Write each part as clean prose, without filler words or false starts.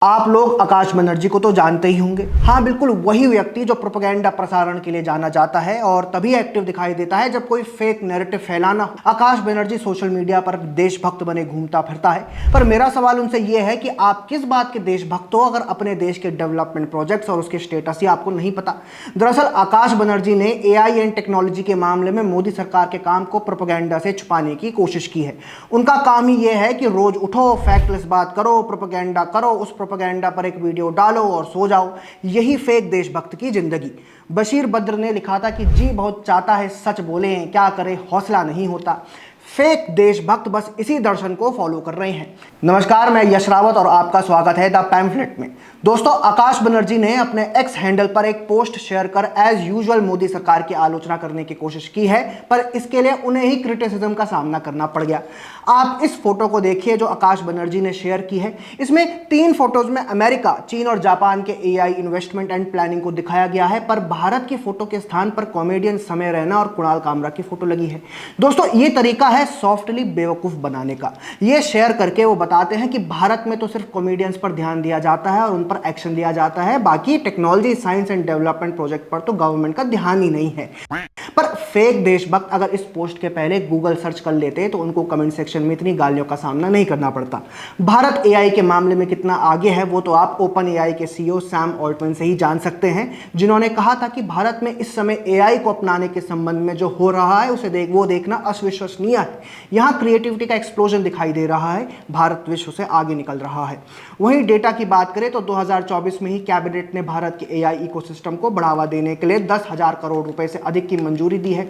आप लोग आकाश बनर्जी को तो जानते ही होंगे। हाँ, बिल्कुल वही व्यक्ति जो प्रोपेगेंडा प्रसारण के लिए जाना जाता है और तभी एक्टिव दिखाई देता है जब कोई फेक नैरेटिव फैलाना हो। आकाश बनर्जी सोशल मीडिया पर देशभक्त बने घूमता फिरता है, पर मेरा सवाल उनसे यह है कि आप किस बात के देशभक्त हो अगर अपने देश के डेवलपमेंट प्रोजेक्ट्स और उसके स्टेटस ही आपको नहीं पता। दरअसल आकाश बनर्जी ने एआई एंड टेक्नोलॉजी के मामले में मोदी सरकार के काम को प्रोपेगेंडा से छुपाने की कोशिश की है। उनका काम ही यह है कि रोज उठो, फैक्टलेस बात करो, प्रोपेगेंडा करो, उस प्रोपेगेंडा पर एक वीडियो डालो और सो जाओ। यही फेक देशभक्त की जिंदगी। बशीर बद्र ने लिखा था कि जी बहुत चाहता है सच बोले, क्या करे हौसला नहीं होता। फेक देशभक्त बस इसी दर्शन को फॉलो कर रहे हैं। नमस्कार, मैं यश रावत और आपका स्वागत है द पैम्फलेट में। दोस्तों, आकाश बनर्जी ने अपने एक्स हैंडल पर एक पोस्ट शेयर कर एज यूजुअल मोदी सरकार की आलोचना करने की कोशिश की है, पर इसके लिए उन्हें ही क्रिटिसिज्म का सामना करना पड़ गया। आप इस फोटो को देखिए जो आकाश बनर्जी ने शेयर की है। इसमें 3 फोटोज में अमेरिका, चीन और जापान के एआई इन्वेस्टमेंट एंड प्लानिंग को दिखाया गया है, पर भारत की फोटो के स्थान पर कॉमेडियन समय रैना और कुणाल कामरा की फोटो लगी है। दोस्तों, ये तरीका है सॉफ्टली बेवकूफ बनाने का। ये शेयर करके वो बताते हैं कि भारत में तो सिर्फ कॉमेडियंस पर ध्यान दिया जाता है और उन पर एक्शन लिया जाता है, बाकी technology, science and development project पर तो गवर्नमेंट का ध्यान ही नहीं है। पर फेक देशभक्त अगर इस पोस्ट के पहले गूगल सर्च कर लेते तो उनको कमेंट सेक्शन में इतनी गालियों का सामना नहीं करना पड़ता। भारत एआई के मामले में कितना आगे है वो तो आप ओपन एआई के सीईओ सैम ऑल्टमैन से ही जान सकते हैं, जिन्होंने कहा था कि भारत में इस समय एआई को अपनाने के संबंध में जो हो रहा है उसे वो देखना अविश्वसनीय है। यहां क्रिएटिविटी का एक्सप्लोजन दिखाई दे रहा है, भारत विश्व से आगे निकल रहा है। वहीं डेटा की बात करें तो 2024 में ही कैबिनेट ने भारत के एआई इकोसिस्टम को बढ़ावा देने के लिए 10,000 करोड़ रुपए से अधिक की मंजूरी दी है।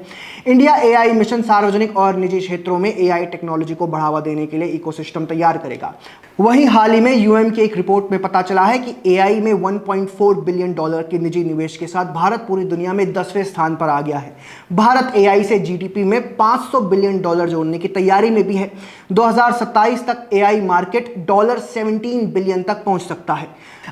इंडिया एआई मिशन सार्वजनिक और निजी क्षेत्रों में एआई टेक्नोलॉजी को बढ़ावा देने के लिए इकोसिस्टम तैयार करेगा। वहीं हाल ही में यूएम की एक रिपोर्ट में पता चला है कि एआई में 1.4 बिलियन डॉलर के निजी निवेश के साथ भारत पूरी दुनिया में 10वें स्थान पर आ गया है। भारत एआई से जीडीपी में 500 बिलियन डॉलर जोड़ने की तैयारी में भी है। 2027 तक एआई मार्केट $17 बिलियन तक पहुंच सकता है।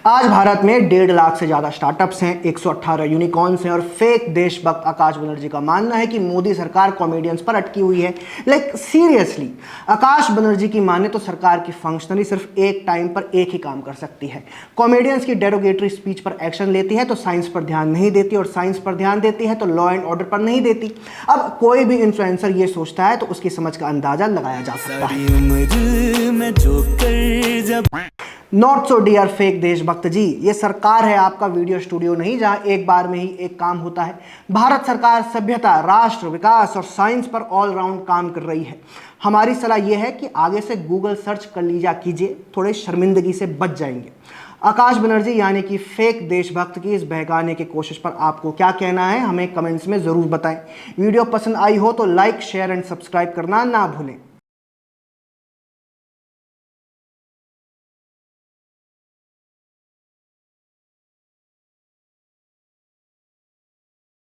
आज भारत में 1.5 लाख से ज्यादा स्टार्टअप्स हैं, 118 यूनिकॉर्न्स हैं और फेक देशभक्त आकाश बनर्जी का मानना है कि मोदी सरकार कॉमेडियंस पर अटकी हुई है। सीरियसली, आकाश बनर्जी की माने तो सरकार की फंक्शनरी सिर्फ एक टाइम पर एक ही काम कर सकती है। कॉमेडियंस की डेरोगेटरी स्पीच पर एक्शन लेती है तो साइंस पर ध्यान नहीं देती, और साइंस पर ध्यान देती है तो लॉ एंड ऑर्डर पर नहीं देती। अब कोई भी इन्फ्लुएंसर ये सोचता है तो उसकी समझ का अंदाजा लगाया जा सकता है। नॉट सो डियर फेक देशभक्त जी, ये सरकार है, आपका वीडियो स्टूडियो नहीं जहां एक बार में ही एक काम होता है। भारत सरकार सभ्यता, राष्ट्र विकास और साइंस पर ऑलराउंड काम कर रही है। हमारी सलाह यह है कि आगे से गूगल सर्च कर लीजिए कीजिए, थोड़े शर्मिंदगी से बच जाएंगे। आकाश बनर्जी यानी कि फेक देशभक्त की इस बहकाने की कोशिश पर आपको क्या कहना है, हमें कमेंट्स में जरूर बताएं। वीडियो पसंद आई हो तो लाइक, शेयर एंड सब्सक्राइब करना ना भूलें।